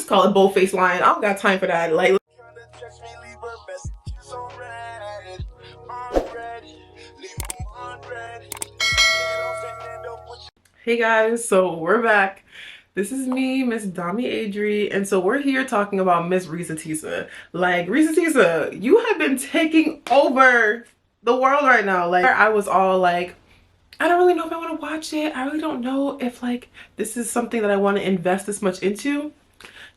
just call it bold-faced lying. I don't got time for that. Like, hey guys, so we're back. This is me, Miss 𝔼𝕤𝕚𝕚𝕚, and so we're here talking about Miss Reesa Teesa. Like, Reesa Teesa, you have been taking over the world right now. Like, I was all like, I don't really know if I want to watch it. I really don't know if like this is something that I want to invest this much into.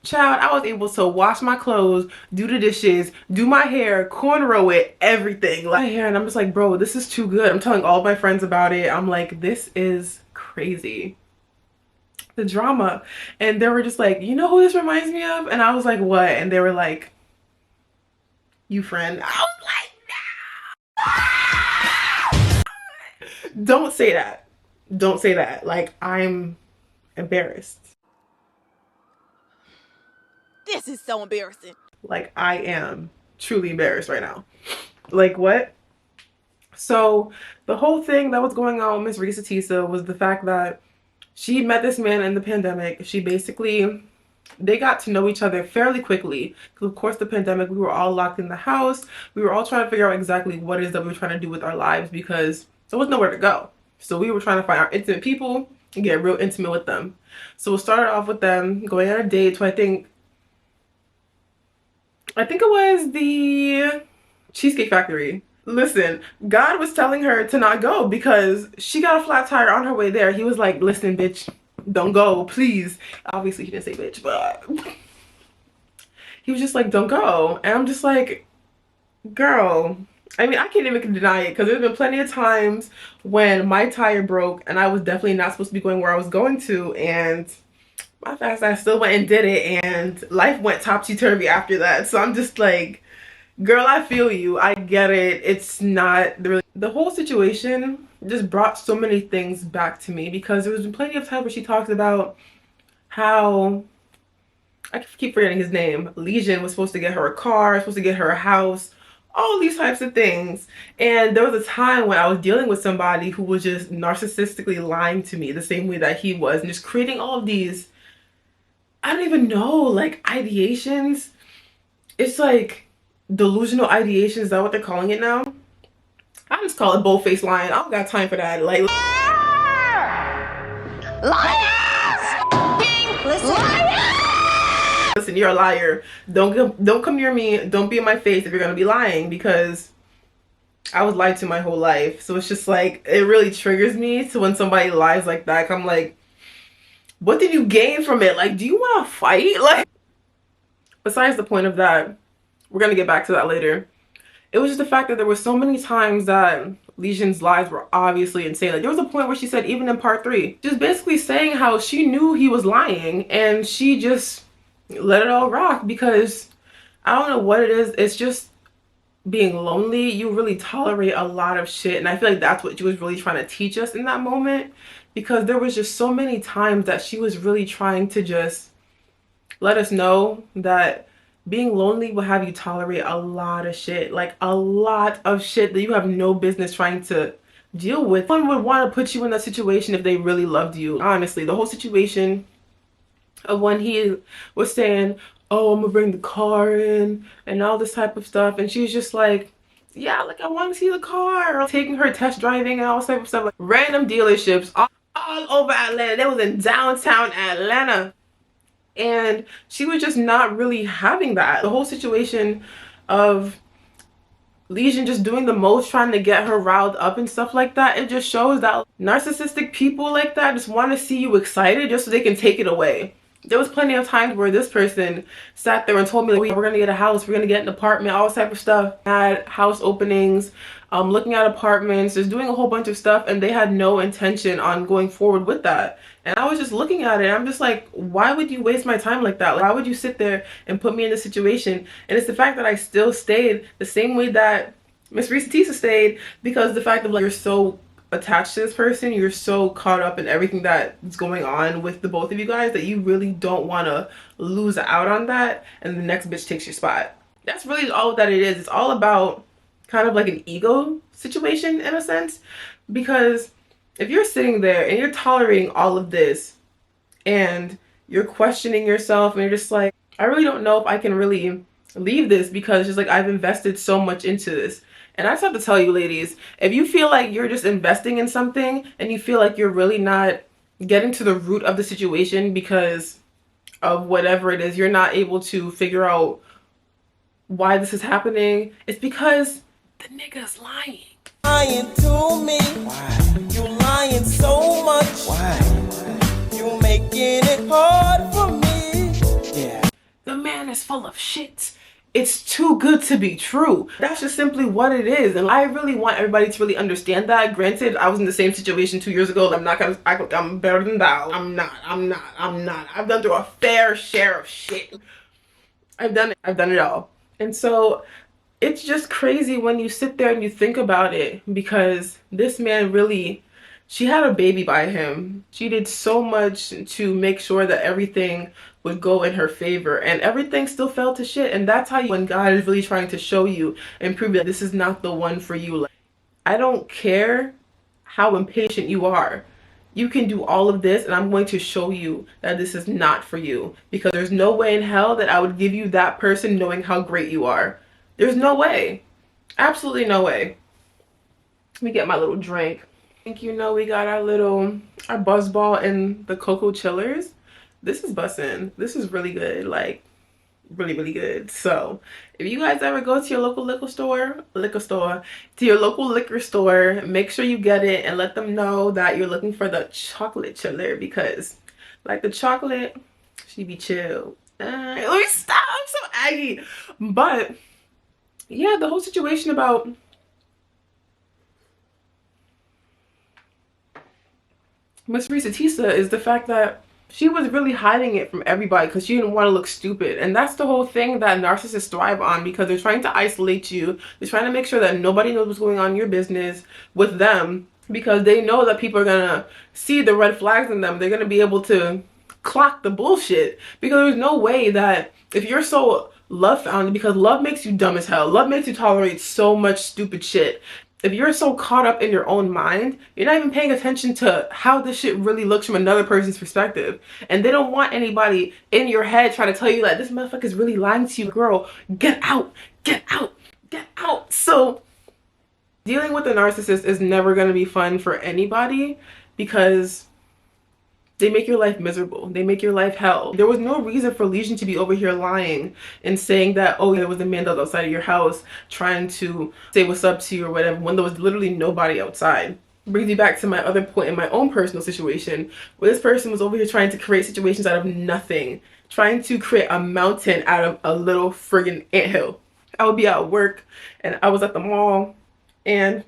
Child, I was able to wash my clothes, do the dishes, do my hair, cornrow it, everything. Like, my hair, and I'm just like, bro, this is too good. I'm telling all my friends about it. I'm like, this is crazy. The drama. And they were just like, you know who this reminds me of? And I was like, what? And they were like, you friend. I was like, no! Don't say that. Don't say that. Like, I'm embarrassed. This is so embarrassing. Like, I am truly embarrassed right now. Like, what? So the whole thing that was going on with Miss Reesa Teesa was the fact that she met this man in the pandemic. They got to know each other fairly quickly. Because of course the pandemic, we were all locked in the house. We were all trying to figure out exactly what it is that we were trying to do with our lives because there was nowhere to go. So we were trying to find our intimate people and get real intimate with them. So it started off with them going on a date to I think it was the Cheesecake Factory. Listen, God was telling her to not go because she got a flat tire on her way there. He was like, listen, bitch, don't go, please. Obviously, he didn't say bitch, but he was just like, don't go. And I'm just like, girl, I mean, I can't even deny it because there's been plenty of times when my tire broke and I was definitely not supposed to be going where I was going to, and my fast ass still went and did it, and life went topsy-turvy after that. So I'm just like, girl, I feel you. I get it. It's not really... The whole situation just brought so many things back to me because there was been plenty of times where she talks about how... I keep forgetting his name. 𝔼𝕤𝕦𝕚𝕚 was supposed to get her a car, supposed to get her a house, all these types of things. And there was a time when I was dealing with somebody who was just narcissistically lying to me the same way that he was and just creating all of these, I don't even know, like ideations. It's like delusional ideation. Is that what they're calling it now? I just call it bold-faced lying. I don't got time for that. Like, Liars! Listen. Listen, you're a liar. Don't come near me. Don't be in my face if you're gonna be lying, because I was lied to my whole life. So it's just like, it really triggers me to when somebody lies like that. I'm like, what did you gain from it? Like, do you want to fight? Like, besides the point of that, we're gonna get back to that later. It was just the fact that there were so many times that 𝔼𝕤𝕦𝕚𝕚's lies were obviously insane. Like, there was a point where she said, even in part 3, just basically saying how she knew he was lying and she just let it all rock because I don't know what it is. It's just being lonely. You really tolerate a lot of shit, and I feel like that's what she was really trying to teach us in that moment, because there was just so many times that she was really trying to just let us know that being lonely will have you tolerate a lot of shit, like a lot of shit that you have no business trying to deal with. One would want to put you in that situation if they really loved you. Honestly, the whole situation of when he was saying, oh, I'm gonna bring the car in and all this type of stuff, and she was just like, yeah, like I want to see the car, or taking her test driving and all this type of stuff, like random dealerships all over Atlanta. That was in downtown Atlanta. And she was just not really having that. The whole situation of 𝔼𝕤𝕦𝕚𝕚 just doing the most, trying to get her riled up and stuff like that, it just shows that narcissistic people like that just want to see you excited just so they can take it away. There was plenty of times where this person sat there and told me, like, we're gonna get a house, we're gonna get an apartment, all this type of stuff. Had house openings, looking at apartments, just doing a whole bunch of stuff, and they had no intention on going forward with that. And I was just looking at it, and I'm just like, why would you waste my time like that? Like, why would you sit there and put me in this situation? And it's the fact that I still stayed the same way that Miss Reesa Teesa stayed, because the fact of, like, you're so attached to this person, you're so caught up in everything that's going on with the both of you guys that you really don't want to lose out on that and the next bitch takes your spot. That's really all that it is. It's all about kind of like an ego situation in a sense, because if you're sitting there and you're tolerating all of this and you're questioning yourself and you're just like, I really don't know if I can really leave this because just like I've invested so much into this. And I just have to tell you, ladies, if you feel like you're just investing in something and you feel like you're really not getting to the root of the situation because of whatever it is, you're not able to figure out why this is happening, it's because the nigga's lying. Lying to me. Why? You lying so much. Why? You making it hard for me. Yeah. The man is full of shit. It's too good to be true. That's just simply what it is. And I really want everybody to really understand that. Granted, I was in the same situation 2 years ago. I'm not gonna act like I'm better than thou. I'm not. I've done through a fair share of shit. I've done it all. And so it's just crazy when you sit there and you think about it, because this man really, she had a baby by him. She did so much to make sure that everything would go in her favor, and everything still fell to shit. And that's how when God is really trying to show you and prove that this is not the one for you. Like, I don't care how impatient you are. You can do all of this and I'm going to show you that this is not for you, because there's no way in hell that I would give you that person knowing how great you are. There's no way. Absolutely no way. Let me get my little drink. I think you know we got our buzz ball and the cocoa chillers. This is bussin'. This is really good. Like, really good. So if you guys ever go to your local liquor store, make sure you get it and let them know that you're looking for the chocolate chiller, because like the chocolate, she be chill. Let me stop. I'm so aggy. But yeah, the whole situation about Miss Reesa Teesa is the fact that she was really hiding it from everybody because she didn't want to look stupid. And that's the whole thing that narcissists thrive on, because they're trying to isolate you. They're trying to make sure that nobody knows what's going on in your business with them, because they know that people are going to see the red flags in them. They're going to be able to clock the bullshit, because there's no way that if you're so love founded, because love makes you dumb as hell. Love makes you tolerate so much stupid shit. If you're so caught up in your own mind, you're not even paying attention to how this shit really looks from another person's perspective. And they don't want anybody in your head trying to tell you that this motherfucker is really lying to you. Girl, get out, get out, get out. So dealing with a narcissist is never going to be fun for anybody, because they make your life miserable. They make your life hell. There was no reason for Legion to be over here lying and saying that, oh, there was a man that was outside of your house trying to say what's up to you or whatever, when there was literally nobody outside. Brings me back to my other point in my own personal situation, where this person was over here trying to create situations out of nothing, trying to create a mountain out of a little friggin' anthill. I would be at work and I was at the mall, and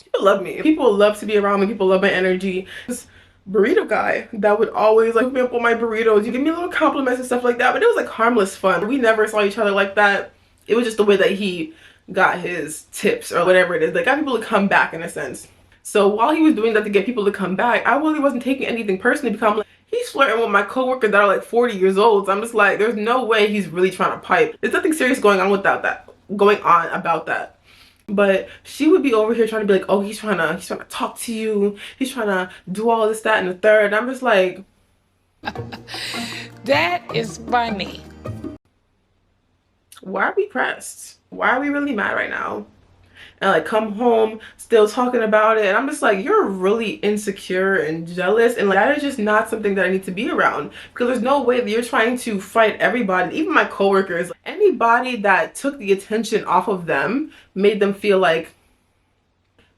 people love me. People love to be around me. People love my energy. Burrito guy that would always like hook me up on my burritos. You give me little compliments and stuff like that, but it was like harmless fun. We never saw each other like that. It was just the way that he got his tips or whatever it is. Like, got people to come back in a sense. So while he was doing that to get people to come back, I really wasn't taking anything personally, because I'm like, he's flirting with my coworkers that are like 40 years old. So I'm just like, there's no way he's really trying to pipe. There's nothing serious going on about that. But she would be over here trying to be like, oh, he's trying to talk to you. He's trying to do all this, that, and the third. And I'm just like, that is funny. why are we pressed? Why are we really mad right now? And like come home still talking about it, and I'm just like, you're really insecure and jealous, and like that is just not something that I need to be around, because there's no way that you're trying to fight everybody, even my coworkers. Anybody that took the attention off of them made them feel like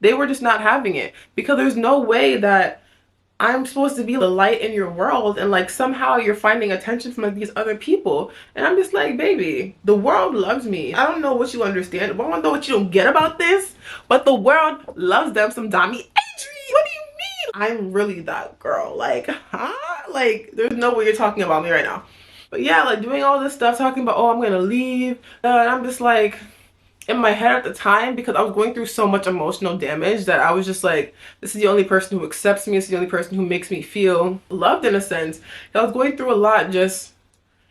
they were just not having it, because there's no way that I'm supposed to be the light in your world and like somehow you're finding attention from like these other people. And I'm just like, baby, the world loves me. I don't know what you understand. I don't know what you don't get about this, but the world loves them some Dominique. What do you mean? I'm really that girl. Like, huh? Like, there's no way you're talking about me right now. But yeah, like doing all this stuff, talking about, oh, I'm gonna leave. And I'm just like, in my head at the time, because I was going through so much emotional damage, that I was just like, this is the only person who accepts me. This is the only person who makes me feel loved in a sense. I was going through a lot just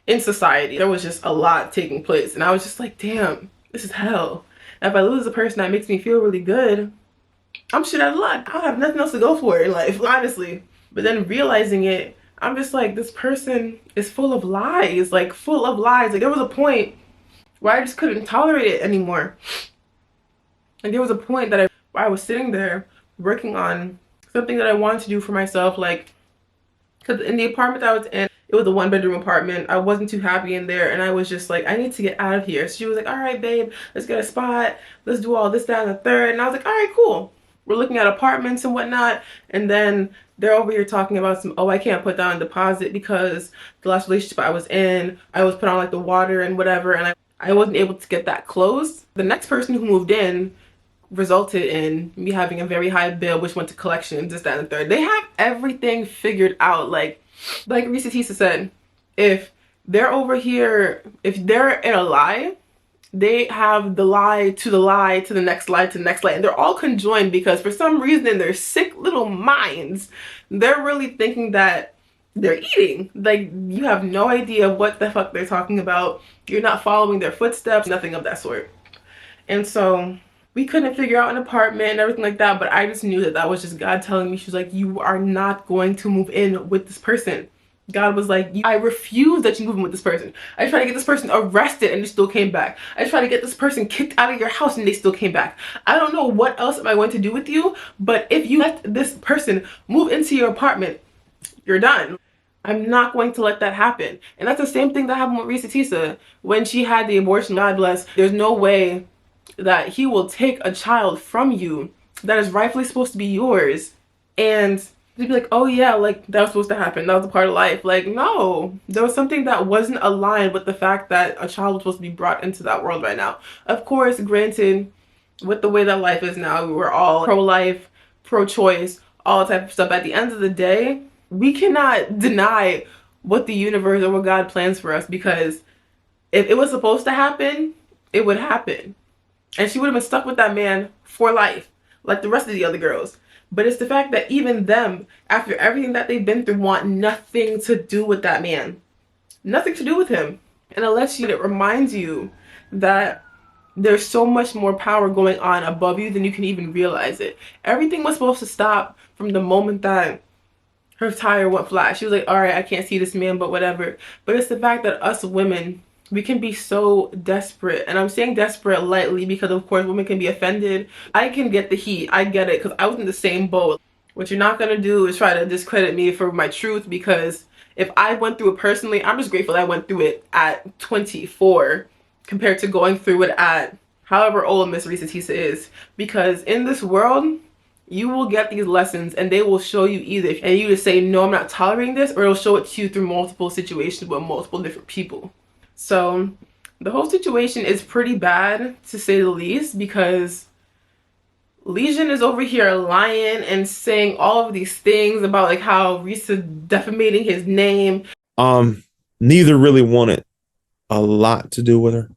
in society. There was just a lot taking place, and I was just like, damn, this is hell. And if I lose a person that makes me feel really good, I'm shit out of luck. I have nothing else to go for in life, honestly. But then realizing it I'm just like, this person is full of lies, like full of lies. Like there was a point where I just couldn't tolerate it anymore. And there was a point that I was sitting there working on something that I wanted to do for myself, like, because in the apartment that I was in, it was a 1-bedroom apartment. I wasn't too happy in there, and I was just like, I need to get out of here. So she was like, all right, babe, let's get a spot. Let's do all this, that, and the third. And I was like, all right, cool. We're looking at apartments and whatnot. And then they're over here talking about some, oh, I can't put down a deposit because the last relationship I was in, I was put on like the water and whatever, and I wasn't able to get that closed. The next person who moved in resulted in me having a very high bill, which went to collections, this, that, and the third. They have everything figured out. Like Reese Teesa said, if they're over here, if they're in a lie, they have the lie to the lie to the next lie to the next lie, and they're all conjoined because for some reason in their sick little minds, they're really thinking that they're eating. Like, you have no idea what the fuck they're talking about. You're not following their footsteps, nothing of that sort. And so we couldn't figure out an apartment and everything like that, but I just knew that that was just God telling me. She was like, you are not going to move in with this person. God was like, I refuse that you move in with this person. I tried to get this person arrested and they still came back. I tried to get this person kicked out of your house and they still came back. I don't know what else am I going to do with you, but if you let this person move into your apartment, you're done. I'm not going to let that happen. And that's the same thing that happened with Reese Teesa when she had the abortion. God bless. There's no way that he will take a child from you that is rightfully supposed to be yours and to be like, oh yeah, like that was supposed to happen, that was a part of life. Like, no, there was something that wasn't aligned with the fact that a child was supposed to be brought into that world right now. Of course, granted, with the way that life is now, we're all pro-life, pro-choice, all type of stuff. At the end of the day, we cannot deny what the universe or what God plans for us, because if it was supposed to happen, it would happen. And she would have been stuck with that man for life, like the rest of the other girls. But it's the fact that even them, after everything that they've been through, want nothing to do with that man. Nothing to do with him. And it reminds you that there's so much more power going on above you than you can even realize it. Everything was supposed to stop from the moment that her tire went flat. She was like, all right, I can't see this man, but whatever. But it's the fact that us women, we can be so desperate. And I'm saying desperate lightly because of course women can be offended. I can get the heat. I get it, because I was in the same boat. What you're not gonna do is try to discredit me for my truth, because if I went through it personally, I'm just grateful that I went through it at 24 compared to going through it at however old Miss Reese Teesa is. Because in this world, you will get these lessons and they will show you either, and you just say, no, I'm not tolerating this, or it'll show it to you through multiple situations with multiple different people. So the whole situation is pretty bad, to say the least, because Legion is over here lying and saying all of these things about like how Reesa defamating his name. Neither really wanted a lot to do with her.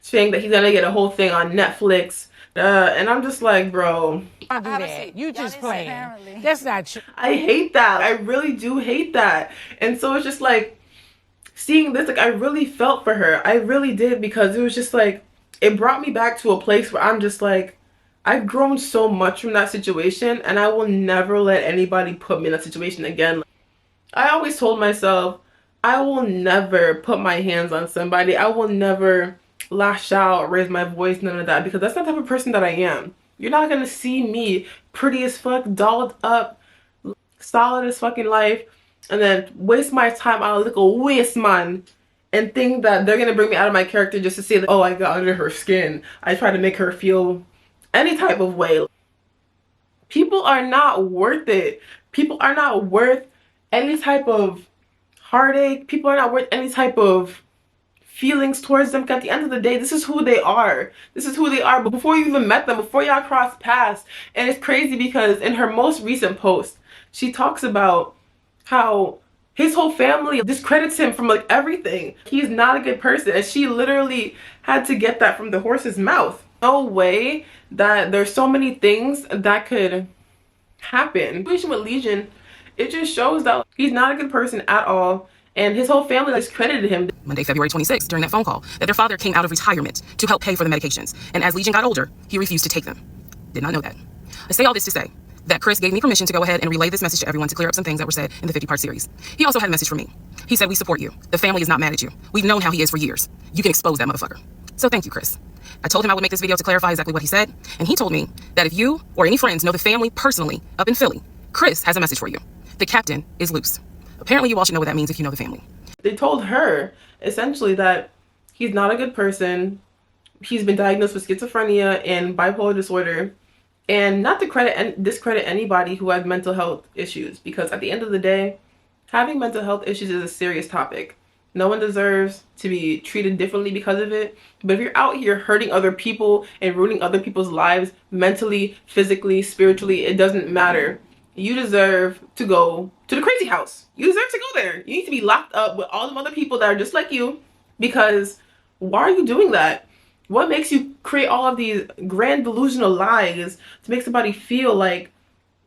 Saying that he's gonna get a whole thing on Netflix. And I'm just like, bro, I do that. You just playing. That's not true. I hate that. I really do hate that. And so it's just like, seeing this, like, I really felt for her. I really did, because it was just like, it brought me back to a place where I'm just like, I've grown so much from that situation, and I will never let anybody put me in that situation again. I always told myself, I will never put my hands on somebody. I will never lash out, raise my voice, none of that, because that's not the type of person that I am. You're not gonna see me pretty as fuck, dolled up, solid as fucking life, and then waste my time on a little waste man and think that they're gonna bring me out of my character just to say that, oh, I got under her skin, I try to make her feel any type of way. People are not worth it. People are not worth any type of heartache. People are not worth any type of feelings towards them. At the end of the day, this is who they are. This is who they are. But before you even met them, before y'all cross paths, and it's crazy because in her most recent post, she talks about how his whole family discredits him from like everything. He's not a good person, and she literally had to get that from the horse's mouth. No way that there's so many things that could happen. With Legion, it just shows that he's not a good person at all, and his whole family discredited him. Monday, February 26th, during that phone call, that their father came out of retirement to help pay for the medications, and as Legion got older, he refused to take them. Did not know that. I say all this to say, that Chris gave me permission to go ahead and relay this message to everyone to clear up some things that were said in the 50-part series. He also had a message for me. He said, we support you. The family is not mad at you. We've known how he is for years. You can expose that motherfucker. So thank you, Chris. I told him I would make this video to clarify exactly what he said, and he told me that if you or any friends know the family personally up in Philly, Chris has a message for you. The captain is loose. Apparently you all should know what that means if you know the family. They told her essentially that he's not a good person. He's been diagnosed with schizophrenia and bipolar disorder, and not to credit and discredit anybody who has mental health issues, because at the end of the day, having mental health issues is a serious topic. No one deserves to be treated differently because of it. But if you're out here hurting other people and ruining other people's lives mentally, physically, spiritually, it doesn't matter. You deserve to go to the crazy house. You deserve to go there. You need to be locked up with all them other people that are just like you, because why are you doing that? What makes you create all of these grand delusional lies to make somebody feel like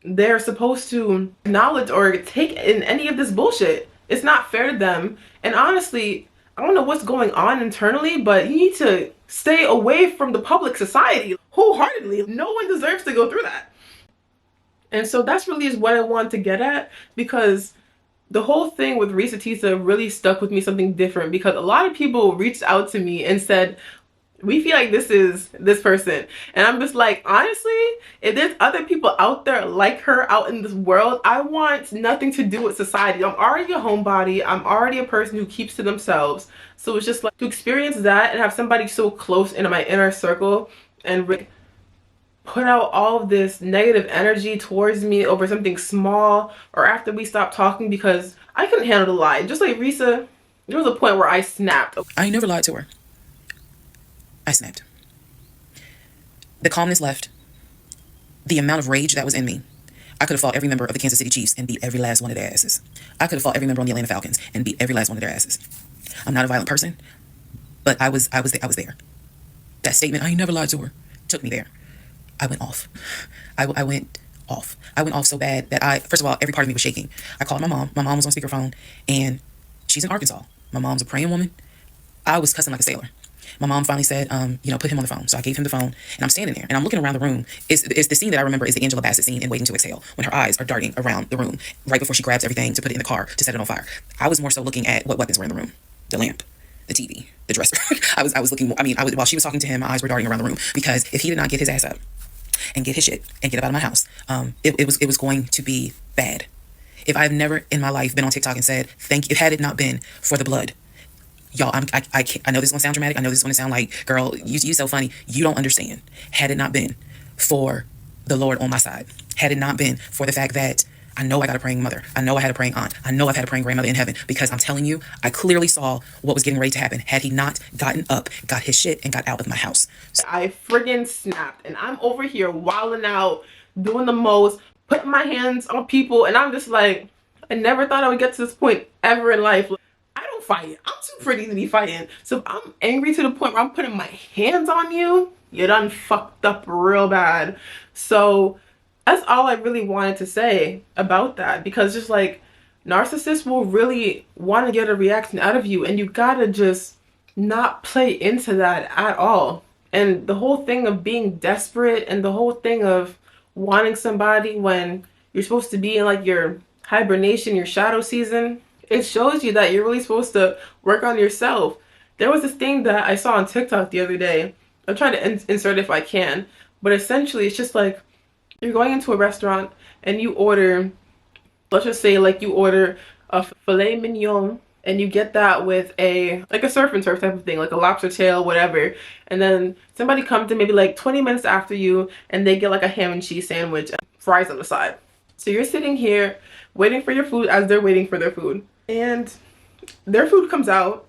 they're supposed to acknowledge or take in any of this bullshit? It's not fair to them. And honestly, I don't know what's going on internally, but you need to stay away from the public society wholeheartedly. No one deserves to go through that. And so that's really is what I wanted to get at, because the whole thing with Reesa Teesa really stuck with me something different, because a lot of people reached out to me and said, we feel like this is this person. And I'm just like, honestly, if there's other people out there like her out in this world, I want nothing to do with society. I'm already a homebody. I'm already a person who keeps to themselves. So it's just like to experience that and have somebody so close into my inner circle and put out all of this negative energy towards me over something small, or after we stopped talking, because I couldn't handle the lie. Just like Reesa, there was a point where I snapped. I never lied to her. I snapped. The calmness left. The amount of rage that was in me. I could have fought every member of the Kansas City Chiefs and beat every last one of their asses. I could have fought every member on the Atlanta Falcons and beat every last one of their asses. I'm not a violent person, but I was there. That statement, I never lied to her, took me there. I went off. I went off. I went off so bad that first of all, every part of me was shaking. I called my mom. My mom was on speakerphone, and she's in Arkansas. My mom's a praying woman. I was cussing like a sailor. My mom finally said, put him on the phone. So I gave him the phone, and I'm standing there, and I'm looking around the room. It's the scene that I remember is the Angela Bassett scene in Waiting to Exhale, when her eyes are darting around the room right before she grabs everything to put it in the car to set it on fire. I was more so looking at what weapons were in the room: the lamp, the TV, the dresser. I was looking. While she was talking to him, my eyes were darting around the room, because if he did not get his ass up and get his shit and get up out of my house, it was going to be bad. If I've never in my life been on TikTok and said thank you, had it not been for the blood. Y'all, I know this is gonna sound dramatic. I know this is gonna sound like, girl, you so funny. You don't understand. Had it not been for the Lord on my side, had it not been for the fact that I know I got a praying mother, I know I had a praying aunt, I know I've had a praying grandmother in heaven, because I'm telling you, I clearly saw what was getting ready to happen had he not gotten up, got his shit, and got out of my house. I friggin' snapped, and I'm over here wilding out, doing the most, putting my hands on people, and I'm just like, I never thought I would get to this point ever in life. I don't fight. I'm too pretty to be fighting. So if I'm angry to the point where I'm putting my hands on you, you done fucked up real bad. So that's all I really wanted to say about that, because just like, narcissists will really want to get a reaction out of you, and you gotta just not play into that at all. And the whole thing of being desperate, and the whole thing of wanting somebody when you're supposed to be in like your hibernation, your shadow season, it shows you that you're really supposed to work on yourself. There was this thing that I saw on TikTok the other day. I'm trying to insert it if I can, but essentially it's just like, you're going into a restaurant and you order, let's just say like you order a filet mignon, and you get that with a surf and turf type of thing, like a lobster tail, whatever. And then somebody comes in maybe like 20 minutes after you, and they get like a ham and cheese sandwich and fries on the side. So you're sitting here waiting for your food as they're waiting for their food. And their food comes out,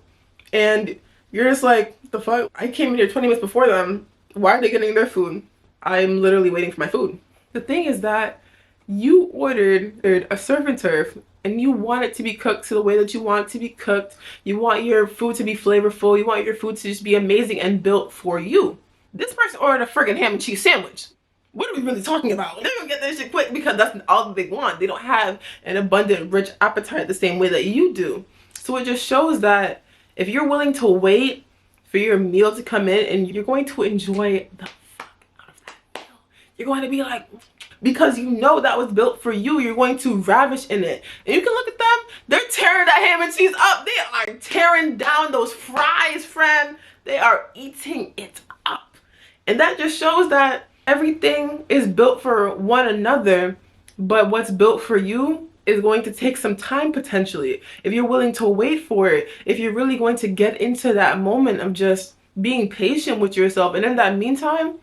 and you're just like, the fuck? I came in here 20 minutes before them. Why are they getting their food? I'm literally waiting for my food. The thing is that you ordered a surf and turf, and you want it to be cooked to the way that you want it to be cooked. You want your food to be flavorful. You want your food to just be amazing and built for you. This person ordered a friggin' ham and cheese sandwich. What are we really talking about? They're gonna get that shit quick because that's all that they want. They don't have an abundant, rich appetite the same way that you do. So it just shows that if you're willing to wait for your meal to come in, and you're going to enjoy the fuck out of that meal, You're going to be like, because you know that was built for you, you're going to ravish in it. And you can look at them, they're tearing that ham and cheese up. They are tearing down those fries, friend. They are eating it up. And that just shows that everything is built for one another, but what's built for you is going to take some time potentially. If you're willing to wait for it, if you're really going to get into that moment of just being patient with yourself. And in that meantime,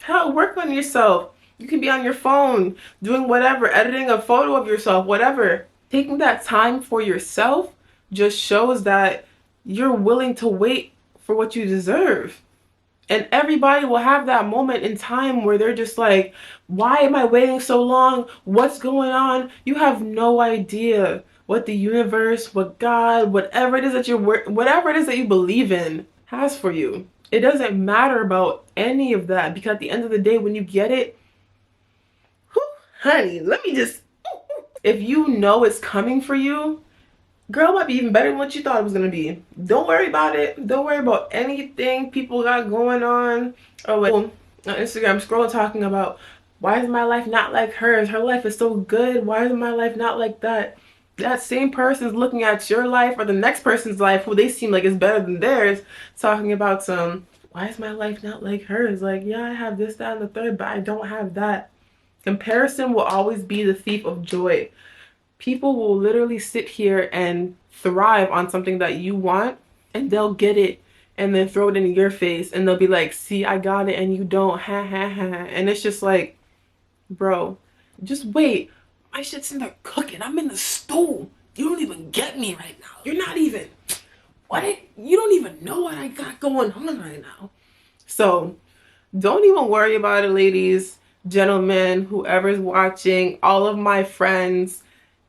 hell, work on yourself. You can be on your phone, doing whatever, editing a photo of yourself, whatever. Taking that time for yourself just shows that you're willing to wait for what you deserve. And everybody will have that moment in time where they're just like, why am I waiting so long? What's going on? You have no idea what the universe, what God, whatever it is that you believe in has for you. It doesn't matter about any of that, because at the end of the day, when you get it, whew, honey, let me just, if you know it's coming for you, girl, it might be even better than what you thought it was going to be. Don't worry about it. Don't worry about anything people got going on. Or like on Instagram scrolling talking about, why is my life not like hers? Her life is so good. Why is my life not like that? That same person's looking at your life or the next person's life who they seem like is better than theirs, talking about some, why is my life not like hers? Like, yeah, I have this, that, and the third, but I don't have that. Comparison will always be the thief of joy. People will literally sit here and thrive on something that you want, and they'll get it and then throw it in your face, and they'll be like, see, I got it and you don't, ha ha ha. And it's just like, bro, just wait. My shit's in there cooking. I'm in the stew. You don't even get me right now. You're not even, what? You don't even know what I got going on right now. So don't even worry about it, ladies, gentlemen, whoever's watching, all of my friends.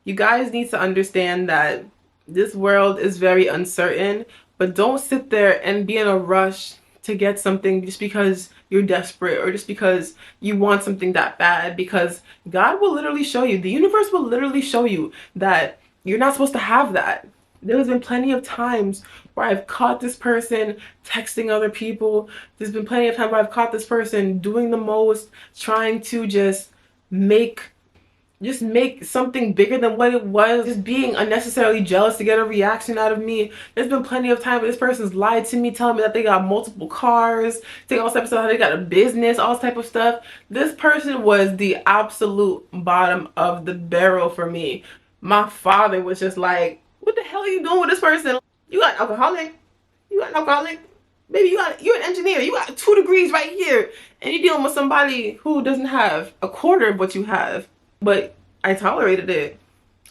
You guys need to understand that this world is very uncertain, but don't sit there and be in a rush to get something just because you're desperate or just because you want something that bad, because God will literally show you, the universe will literally show you that you're not supposed to have that. There's been plenty of times where I've caught this person texting other people. There's been plenty of times where I've caught this person doing the most, trying to just make something bigger than what it was, just being unnecessarily jealous to get a reaction out of me. There's been plenty of times where this person's lied to me, telling me that they got multiple cars, saying all types of stuff, they got a business, all type of stuff. This person was the absolute bottom of the barrel for me. My father was just like, what the hell are you doing with this person? You got alcoholic? You got an alcoholic? Baby, you're an engineer. You got 2 degrees right here. And you're dealing with somebody who doesn't have a quarter of what you have. But I tolerated it.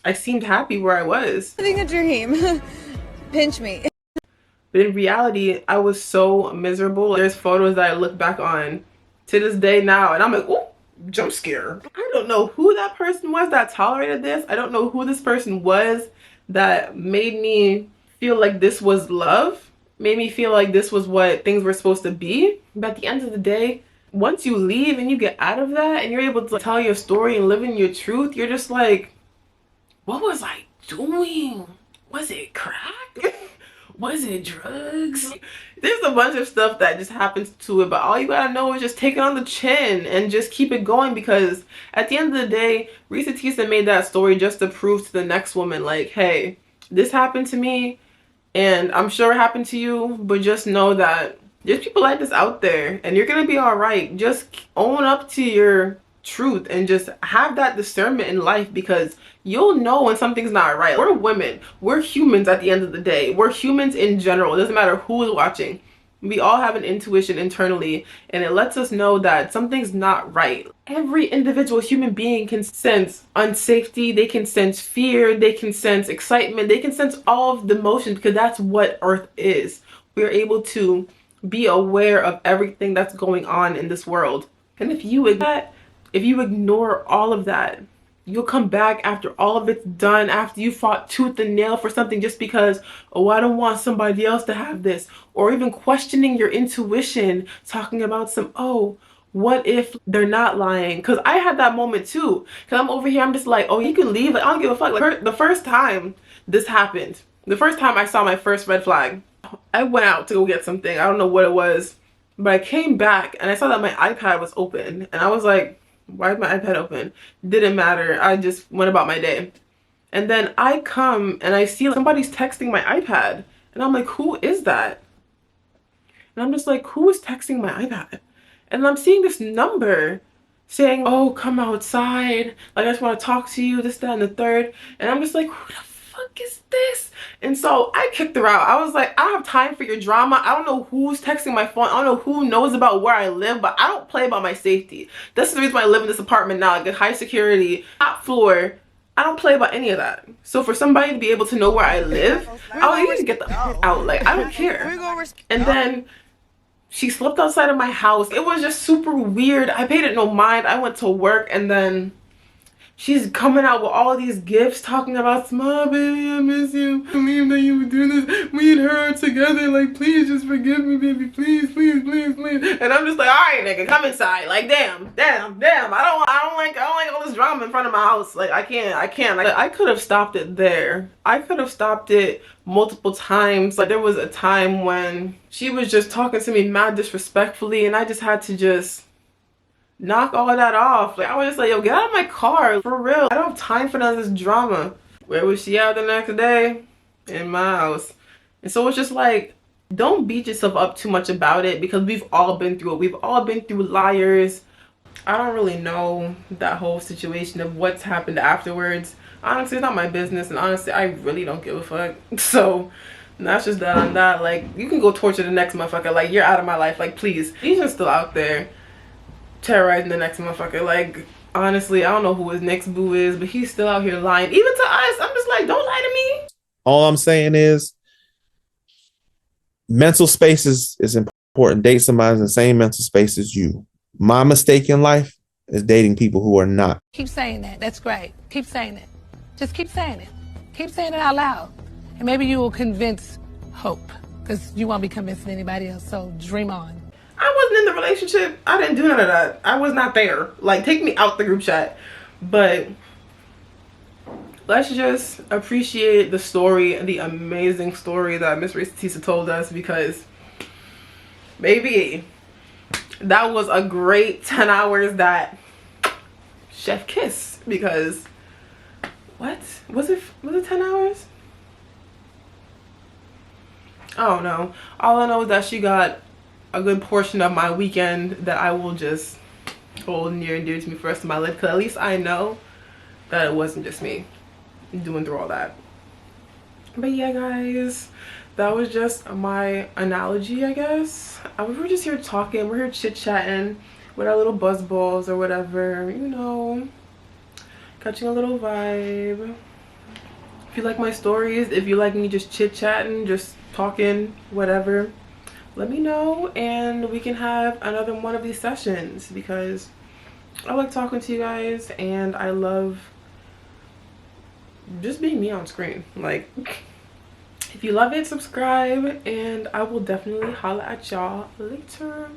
I seemed happy where I was. Living a dream. Pinch me. But in reality, I was so miserable. There's photos that I look back on to this day now, and I'm like, oh, jump scare. I don't know who that person was that tolerated this. I don't know who this person was that made me feel like this was love, made me feel like this was what things were supposed to be. But at the end of the day, once you leave and you get out of that and you're able to tell your story and live in your truth, you're just like, what was I doing? Was it crack? Was it drugs? There's a bunch of stuff that just happens to it, but all you gotta know is just take it on the chin and just keep it going, because at the end of the day, Reese and Teesa made that story just to prove to the next woman, like, hey, this happened to me and I'm sure it happened to you, but just know that there's people like this out there and you're gonna be all right. Just own up to your truth and just have that discernment in life, because you'll know when something's not right. We're women, we're humans at the end of the day. We're humans in general. It doesn't matter who is watching. We all have an intuition internally, and it lets us know that something's not right. Every individual human being can sense unsafety, they can sense fear, they can sense excitement, they can sense all of the emotions, because that's what Earth is. We're able to be aware of everything that's going on in this world. And if you ignore all of that, you'll come back after all of it's done, after you fought tooth and nail for something, just because, oh, I don't want somebody else to have this, or even questioning your intuition, talking about some, oh, what if they're not lying? Because I had that moment too, because I'm over here, I'm just like, oh, you can leave, like, I don't give a fuck. Like, the first time this happened, the first time I saw my first red flag, I went out to go get something. I don't know what it was, but I came back and I saw that my iPad was open, and I was like, Why is my iPad open? Didn't matter. I just went about my day. And then I come and I see somebody's texting my iPad. And I'm like, who is that? And I'm just like, who is texting my iPad? And I'm seeing this number saying, oh, come outside. Like, I just want to talk to you, this, that, and the third. And I'm just like, who the fuck is this? And so I kicked her out. I was like, I don't have time for your drama. I don't know who's texting my phone. I don't know who knows about where I live, but I don't play about my safety. This is the reason why I live in this apartment now, like a high security, top floor. I don't play about any of that. So for somebody to be able to know where I live, I was like, you need to get the fuck out. Like, I don't care. And then she slept outside of my house. It was just super weird. I paid it no mind. I went to work, and then she's coming out with all these gifts talking about, small baby, I miss you. I believe that you would do this. Me and her are together. Like, please just forgive me, baby. Please, please, please, please. And I'm just like, all right, nigga, come inside. Like, damn. I don't like all this drama in front of my house. Like, I can't. Like, I could have stopped it there. I could have stopped it multiple times. Like, there was a time when she was just talking to me mad disrespectfully, and I just had to just knock all of that off. Like, I was just like, yo, get out of my car, for real. I don't have time for none of this drama. Where was she at the next day? In my house. And so it's just like, don't beat yourself up too much about it, because we've all been through it. We've all been through liars. I don't really know that whole situation of what's happened afterwards. Honestly, it's not my business, and honestly, I really don't give a fuck. So that's just that on that. Like, you can go torture the next motherfucker. Like, you're out of my life. Like, please. He's just still out there terrorizing the next motherfucker. Like, honestly, I don't know who his next boo is, but he's still out here lying. Even to us, I'm just like, don't lie to me. All I'm saying is mental space is important. Date somebody in the same mental space as you. My mistake in life is dating people who are not. Keep saying that. That's great. Keep saying it. Just keep saying it. Keep saying it out loud. And maybe you will convince Hope, because you won't be convincing anybody else. So dream on. I wasn't in the relationship. I didn't do none of that. I was not there. Like, take me out the group chat. But let's just appreciate the story, the amazing story that Miss Reese Teesa told us, because baby, that was a great 10 hours that chef kiss. Because what was it 10 hours? I don't know. All I know is that she got a good portion of my weekend that I will just hold near and dear to me for the rest of my life, because at least I know that it wasn't just me doing through all that. But yeah, guys, that was just my analogy, I guess. We're just here talking, we're here chit-chatting with our little buzz balls or whatever, you know, catching a little vibe. If you like my stories, if you like me just chit-chatting, just talking, whatever, let me know, and we can have another one of these sessions, because I like talking to you guys, and I love just being me on screen. Like, if you love it, subscribe, and I will definitely holla at y'all later.